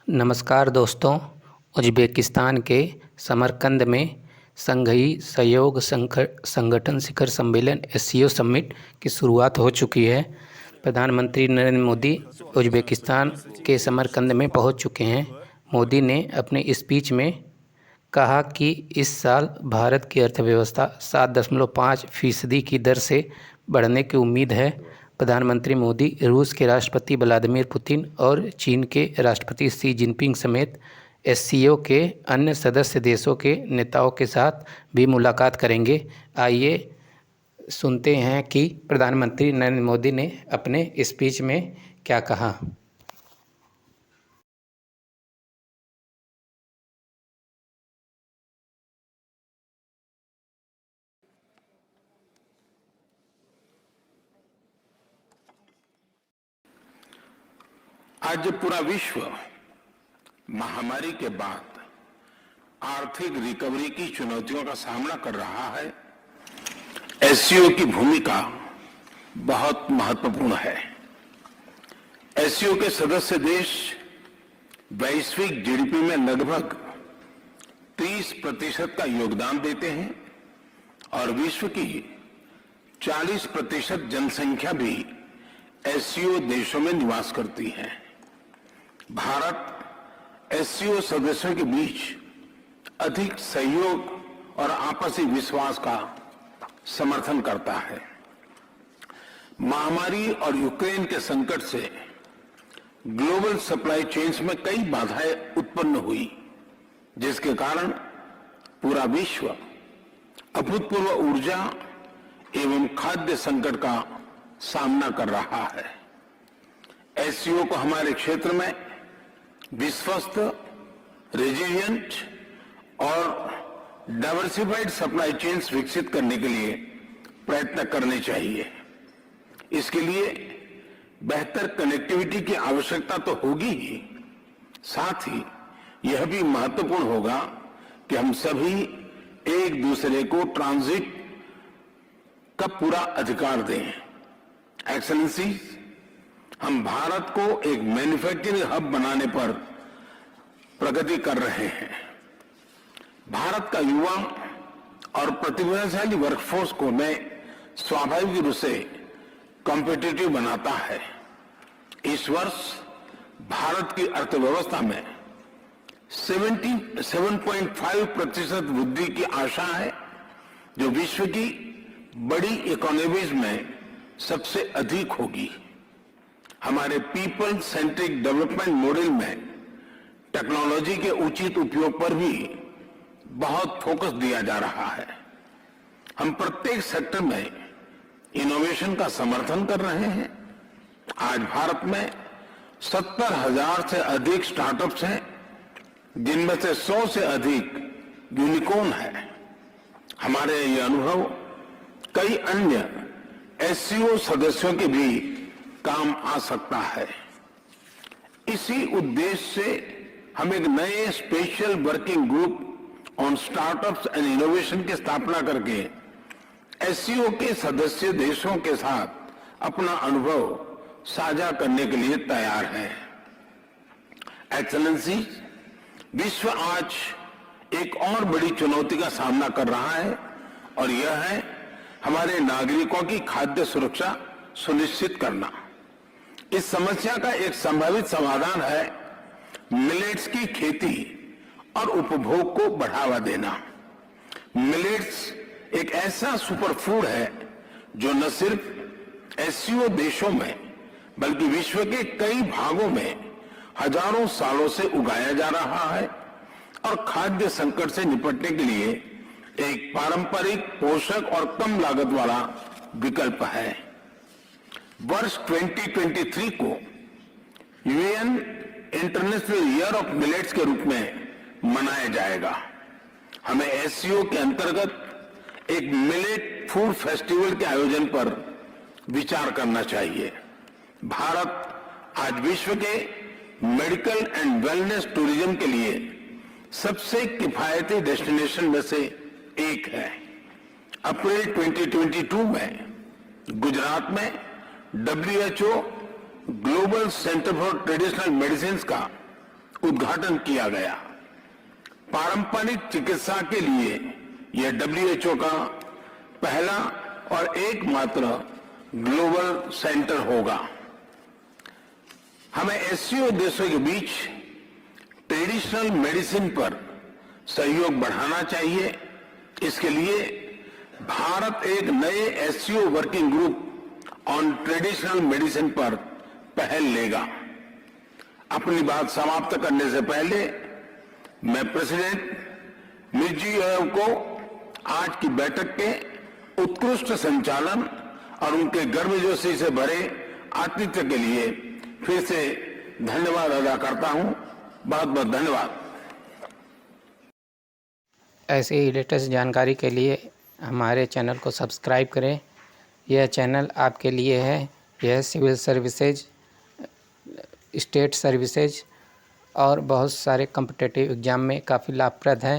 नमस्कार दोस्तों। उज़्बेकिस्तान के समरकंद में संघीय सहयोग संगठन शिखर सम्मेलन एससीओ समिट की शुरुआत हो चुकी है। प्रधानमंत्री नरेंद्र मोदी उज़्बेकिस्तान के समरकंद में पहुंच चुके हैं। मोदी ने अपने स्पीच में कहा कि इस साल भारत की अर्थव्यवस्था 7.5% की दर से बढ़ने की उम्मीद है। प्रधानमंत्री मोदी रूस के राष्ट्रपति व्लादिमीर पुतिन और चीन के राष्ट्रपति शी जिनपिंग समेत एससीओ के अन्य सदस्य देशों के नेताओं के साथ भी मुलाकात करेंगे। आइए सुनते हैं कि प्रधानमंत्री नरेंद्र मोदी ने अपने स्पीच में क्या कहा। आज जब पूरा विश्व महामारी के बाद आर्थिक रिकवरी की चुनौतियों का सामना कर रहा है, एससीओ की भूमिका बहुत महत्वपूर्ण है। एससीओ के सदस्य देश वैश्विक जीडीपी में लगभग 30% का योगदान देते हैं और विश्व की 40% जनसंख्या भी एससीओ देशों में निवास करती है। भारत एससीओ सदस्यों के बीच अधिक सहयोग और आपसी विश्वास का समर्थन करता है। महामारी और यूक्रेन के संकट से ग्लोबल सप्लाई चेन्स में कई बाधाएं उत्पन्न हुई, जिसके कारण पूरा विश्व अभूतपूर्व ऊर्जा एवं खाद्य संकट का सामना कर रहा है। एससीओ को हमारे क्षेत्र में विश्वस्त, रेजिलिएंट और डाइवर्सिफाइड सप्लाई चेन्स विकसित करने के लिए प्रयत्न करने चाहिए। इसके लिए बेहतर कनेक्टिविटी की आवश्यकता तो होगी ही, साथ ही यह भी महत्वपूर्ण होगा कि हम सभी एक दूसरे को ट्रांजिट का पूरा अधिकार दें। एक्सेलेंसी, हम भारत को एक मैन्युफैक्चरिंग हब बनाने पर प्रगति कर रहे हैं। भारत का युवा और प्रतिभाशाली वर्कफोर्स को मैं स्वाभाविक रूप से कॉम्पिटिटिव बनाता है। इस वर्ष भारत की अर्थव्यवस्था में 7.5% वृद्धि की आशा है, जो विश्व की बड़ी इकोनॉमीज में सबसे अधिक होगी। हमारे पीपल सेंट्रिक डेवलपमेंट मॉडल में टेक्नोलॉजी के उचित उपयोग पर भी बहुत फोकस दिया जा रहा है। हम प्रत्येक सेक्टर में इनोवेशन का समर्थन कर रहे हैं। आज भारत में 70,000 से अधिक स्टार्टअप्स हैं, जिनमें से 100 से अधिक यूनिकॉर्न है। हमारे ये अनुभव कई अन्य एससीओ सदस्यों के भी काम आ सकता है। इसी उद्देश्य से हम एक नए special working group on startups and innovation की स्थापना करके एससीओ के सदस्य देशों के साथ अपना अनुभव साझा करने के लिए तैयार है। एक्सेलेंसी, विश्व आज एक और बड़ी चुनौती का सामना कर रहा है और यह है हमारे नागरिकों की खाद्य सुरक्षा सुनिश्चित करना। इस समस्या का एक संभावित समाधान है मिलेट्स की खेती और उपभोग को बढ़ावा देना। मिलेट्स एक ऐसा सुपरफूड है जो न सिर्फ एससीओ देशों में बल्कि विश्व के कई भागों में हजारों सालों से उगाया जा रहा है और खाद्य संकट से निपटने के लिए एक पारंपरिक, पोषक और कम लागत वाला विकल्प है। वर्ष 2023 को UN international year of millets के रूप में मनाया जाएगा। हमें एससीओ के अंतर्गत एक मिलेट फूड फेस्टिवल के आयोजन पर विचार करना चाहिए। भारत आज विश्व के मेडिकल एंड वेलनेस टूरिज्म के लिए सबसे किफायती डेस्टिनेशन में से एक है। अप्रैल 2022 में गुजरात में WHO global centre for traditional medicine का उद्घाटन किया गया। पारंपरिक चिकित्सा के लिए यह WHO का पहला और एकमात्र ग्लोबल सेंटर होगा। हमें एससीओ देशों के बीच ट्रेडिशनल मेडिसिन पर सहयोग बढ़ाना चाहिए। इसके लिए भारत एक नए SCO working group on traditional medicine पर पहल लेगा। अपनी बात समाप्त करने से पहले मैं प्रेसिडेंट मिर्जियोयेव को आज की बैठक के उत्कृष्ट संचालन और उनके गर्मजोशी से भरे आतिथ्य के लिए फिर से धन्यवाद अदा करता हूं। बहुत बहुत धन्यवाद। ऐसे ही लेटेस्ट जानकारी के लिए हमारे चैनल को सब्सक्राइब करें। यह चैनल आपके लिए है। यह सिविल सर्विसेज, स्टेट सर्विसेज और बहुत सारे कॉम्पिटिटिव एग्ज़ाम में काफ़ी लाभप्रद है।